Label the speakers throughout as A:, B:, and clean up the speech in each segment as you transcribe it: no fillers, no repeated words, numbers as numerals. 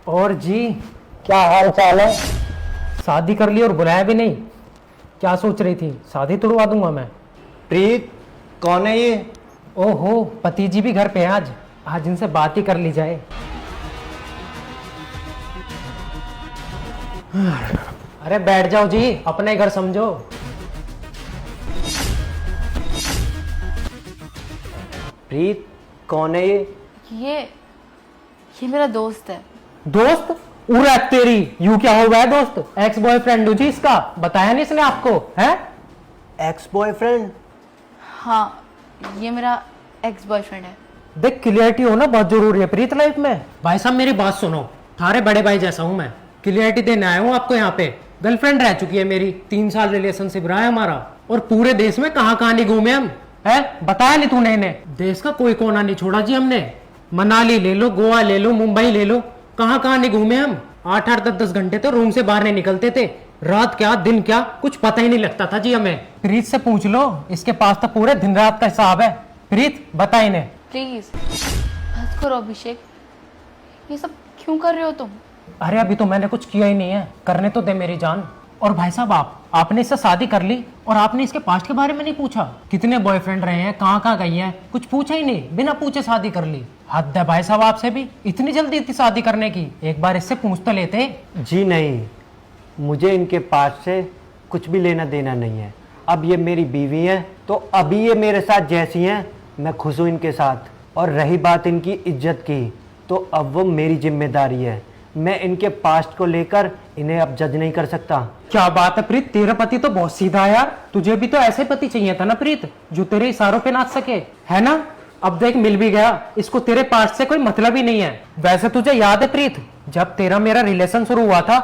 A: और जी,
B: क्या हाल चाल है?
A: शादी कर ली और बुलाया भी नहीं। क्या सोच रही थी, शादी तुड़वा दूंगा मैं?
B: प्रीत, कौन है ये?
A: ओहो, पति जी भी घर पे हैं आज। आज इनसे बात ही कर ली जाए। अरे बैठ जाओ जी, अपना ही घर समझो।
B: प्रीत, कौन है ये?
C: ये ये मेरा दोस्त है।
A: दोस्त? उरा तेरी, यू क्या हो गया है दोस्त? एक्स बॉयफ्रेंड जी इसका, बताया नहीं इसने आपको? है
B: एक्स बॉयफ्रेंड?
C: हाँ, ये मेरा एक्स बॉयफ्रेंड है।
A: देख, क्लियरिटी होना बहुत जरूरी है प्रीत लाइफ में। भाई साहब मेरी बात सुनो, थारे बड़े भाई जैसा हूं मैं, क्लियरिटी देने आया हूं आपको। यहाँ पे गर्लफ्रेंड रह चुकी है मेरी, 3 साल रिलेशनशिप रहा है हमारा, और पूरे देश में कहाँ कहाँ नहीं घूमे हम। है, बताया नहीं तूने इन्हें? देश का कोई कोना नहीं छोड़ा जी हमने। मनाली ले लो, गोवा ले लो, मुंबई ले लो, कहाँ कहाँ नहीं घूमे हम। 8-8 10-10 घंटे तो रूम से बाहर नहीं निकलते थे। रात क्या दिन क्या कुछ पता ही नहीं लगता था जी हमें। प्रीत से पूछ लो, इसके पास तो पूरे दिन रात का हिसाब है। प्रीत बता इन्हें।
C: प्लीज बस करो अभिषेक, ये सब क्यों कर रहे हो तुम?
A: अरे अभी तो मैंने कुछ किया ही नहीं है, करने तो दे मेरी जान। और भाई साहब आपने इससे शादी कर ली और आपने इसके पास्ट के बारे में नहीं पूछा? कितने बॉयफ्रेंड रहे हैं, कहाँ कहाँ गई है, कुछ पूछा ही नहीं, बिना पूछे शादी कर ली। हद है भाई साहब आपसे भी, इतनी जल्दी थी शादी करने की। एक बार इससे पूछ तो लेते।
B: जी नहीं, मुझे इनके पास से कुछ भी लेना देना नहीं है। अब ये मेरी बीवी है, तो अभी ये मेरे साथ जैसी हैं मैं खुश हूँ इनके साथ। और रही बात इनकी इज्जत की, तो अब वो मेरी जिम्मेदारी है। मैं इनके पास्ट को लेकर इन्हें अब जज नहीं कर सकता।
A: क्या बात है प्रीत, तेरा पति तो बहुत सीधा है यार। तुझे भी तो ऐसे पति चाहिए था ना प्रीत, जो तेरे इशारों पे नाच सके, है ना? अब देख, मिल भी गया। इसको तेरे पास्ट से कोई मतलब ही नहीं है। वैसे तुझे याद है प्रीत, जब तेरा मेरा रिलेशन शुरू हुआ था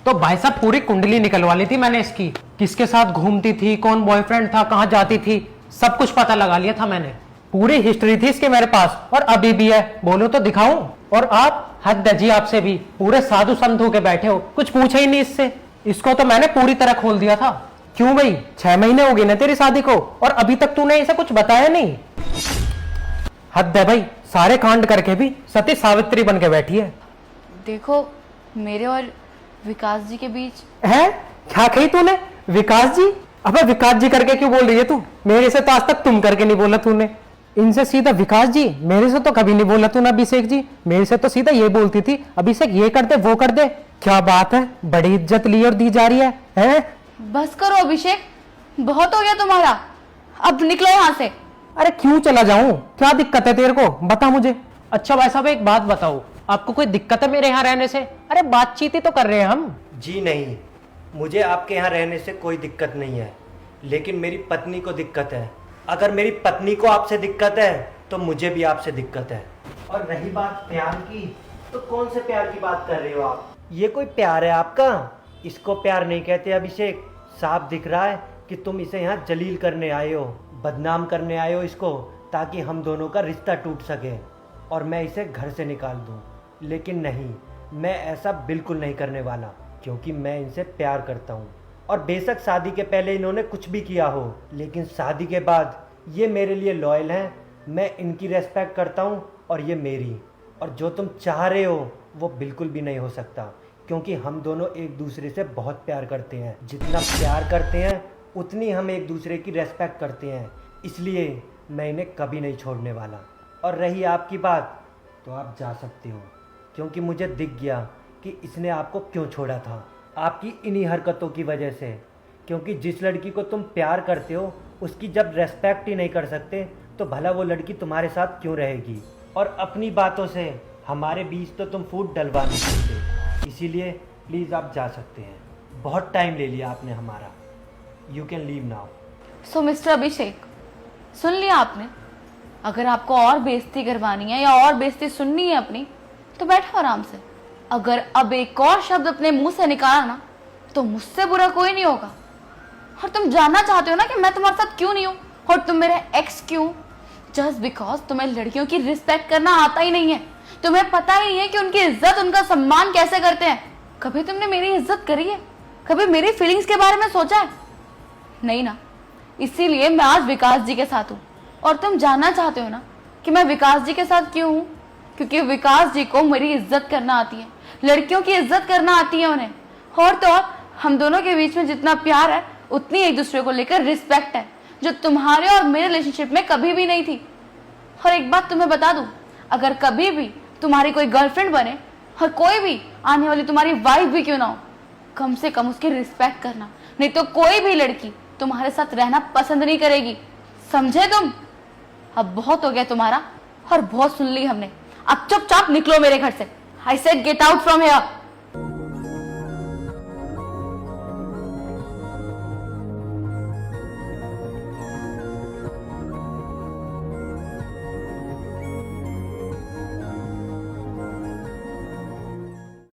A: तो भाई साहब पूरी कुंडली निकलवा ली थी मैंने इसकी। किसके साथ घूमती थी, कौन बॉयफ्रेंड था, कहाँ जाती थी, सब कुछ पता लगा लिया था मैंने। पूरी हिस्ट्री थी इसके मेरे पास, और अभी भी है। बोलो तो दिखाऊं? और आप, हद है जी आपसे भी, पूरे साधु संत होके बैठे हो, कुछ पूछा ही नहीं इससे। इसको तो मैंने पूरी तरह खोल दिया था। क्यों भाई, 6 महीने हो गए ना तेरी शादी को, और अभी तक तूने इसे कुछ बताया नहीं? हद है भाई, सारे कांड करके भी सती सावित्री बन के बैठी है।
C: देखो, मेरे और विकास जी के बीच
A: है? क्या कही तूने? विकास जी? अबे विकास जी करके क्यों बोल रही है तू? मेरे से तो आज तक तुम करके नहीं बोला तूने। इनसे सीधा विकास जी, मेरे से तो कभी नहीं बोला तूने। अभिषेक जी, मेरे से तो सीधा ये बोलती थी, अभिषेक ये कर दे वो कर दे। क्या बात है, बड़ी इज्जत ली और दी जा रही है, हैं?
C: बस करो अभिषेक, बहुत हो गया तुम्हारा, अब निकलो यहाँ से।
A: अरे क्यों चला जाऊं? क्या दिक्कत है तेरे को, बता मुझे। अच्छा भाई साहब एक बात बताओ, आपको कोई दिक्कत है मेरे यहाँ रहने से? अरे बातचीत ही तो कर रहे हैं हम।
B: जी नहीं, मुझे आपके यहाँ रहने से कोई दिक्कत नहीं है, लेकिन मेरी पत्नी को दिक्कत है। अगर मेरी पत्नी को आपसे दिक्कत है तो मुझे भी आपसे दिक्कत है। और रही बात प्यार की, तो कौन से प्यार की बात कर रहे हो आप? ये कोई प्यार है आपका? इसको प्यार नहीं कहते अभिषेक। साफ दिख रहा है कि तुम इसे यहाँ जलील करने आए हो, बदनाम करने आए हो इसको, ताकि हम दोनों का रिश्ता टूट सके और मैं इसे घर से निकाल दूँ। लेकिन नहीं, मैं ऐसा बिल्कुल नहीं करने वाला, क्योंकि मैं इनसे प्यार करता हूँ। और बेशक शादी के पहले इन्होंने कुछ भी किया हो, लेकिन शादी के बाद ये मेरे लिए लॉयल हैं। मैं इनकी रेस्पेक्ट करता हूँ और ये मेरी। और जो तुम चाह रहे हो वो बिल्कुल भी नहीं हो सकता, क्योंकि हम दोनों एक दूसरे से बहुत प्यार करते हैं। जितना प्यार करते हैं उतनी हम एक दूसरे की रेस्पेक्ट करते हैं, इसलिए मैं इन्हें कभी नहीं छोड़ने वाला। और रही आपकी बात, तो आप जा सकते हो, क्योंकि मुझे दिख गया कि इसने आपको क्यों छोड़ा था, आपकी इन्हीं हरकतों की वजह से। क्योंकि जिस लड़की को तुम प्यार करते हो उसकी जब रेस्पेक्ट ही नहीं कर सकते, तो भला वो लड़की तुम्हारे साथ क्यों रहेगी? और अपनी बातों से हमारे बीच तो तुम फूट डलवा नहीं सकते, इसीलिए प्लीज़ आप जा सकते हैं। बहुत टाइम ले लिया आपने हमारा। You can leave now.
C: So mister Abhishek, सुन लिया आपने? अगर आपको और बेइज्जती करवानी है या और बेइज्जती सुननी है अपनी, तो बैठो आराम से। अगर अब एक और शब्द अपने मुंह से निकाला ना, तो मुझसे बुरा कोई नहीं होगा। और तुम जानना चाहते हो ना कि मैं तुम्हारे साथ क्यों नहीं हूँ और तुम मेरे एक्स क्यों? जस्ट बिकॉज तुम्हें लड़कियों की रिस्पेक्ट करना आता ही नहीं है। तुम्हें पता ही नहीं है कि उनकी इज्जत, उनका सम्मान कैसे करते हैं। कभी तुमने मेरी इज्जत करी है? कभी मेरी फीलिंग्स के बारे में सोचा है? नहीं ना। इसीलिए मैं आज विकास जी के साथ हूँ। और तुम जानना चाहते हो ना कि मैं विकास जी के साथ क्यों हूँ? क्योंकि विकास जी को मेरी इज्जत करना आती है, लड़कियों की इज्जत करना आती है उन्हें। और तो और हम दोनों के बीच में जितना प्यार है उतनी एक दूसरे को लेकर रिस्पेक्ट है, जो तुम्हारे और मेरे रिलेशनशिप में कभी भी नहीं थी। और एक बात तुम्हें बता दूं, अगर कभी भी तुम्हारी कोई गर्लफ्रेंड बने और कोई भी आने वाली तुम्हारी वाइफ भी क्यों ना हो, कम से कम उसकी रिस्पेक्ट करना, नहीं तो कोई भी लड़की तुम्हारे साथ रहना पसंद नहीं करेगी, समझे तुम? अब बहुत हो गया तुम्हारा और बहुत सुन ली हमने, अब चुपचाप निकलो मेरे घर से। I said get out from here.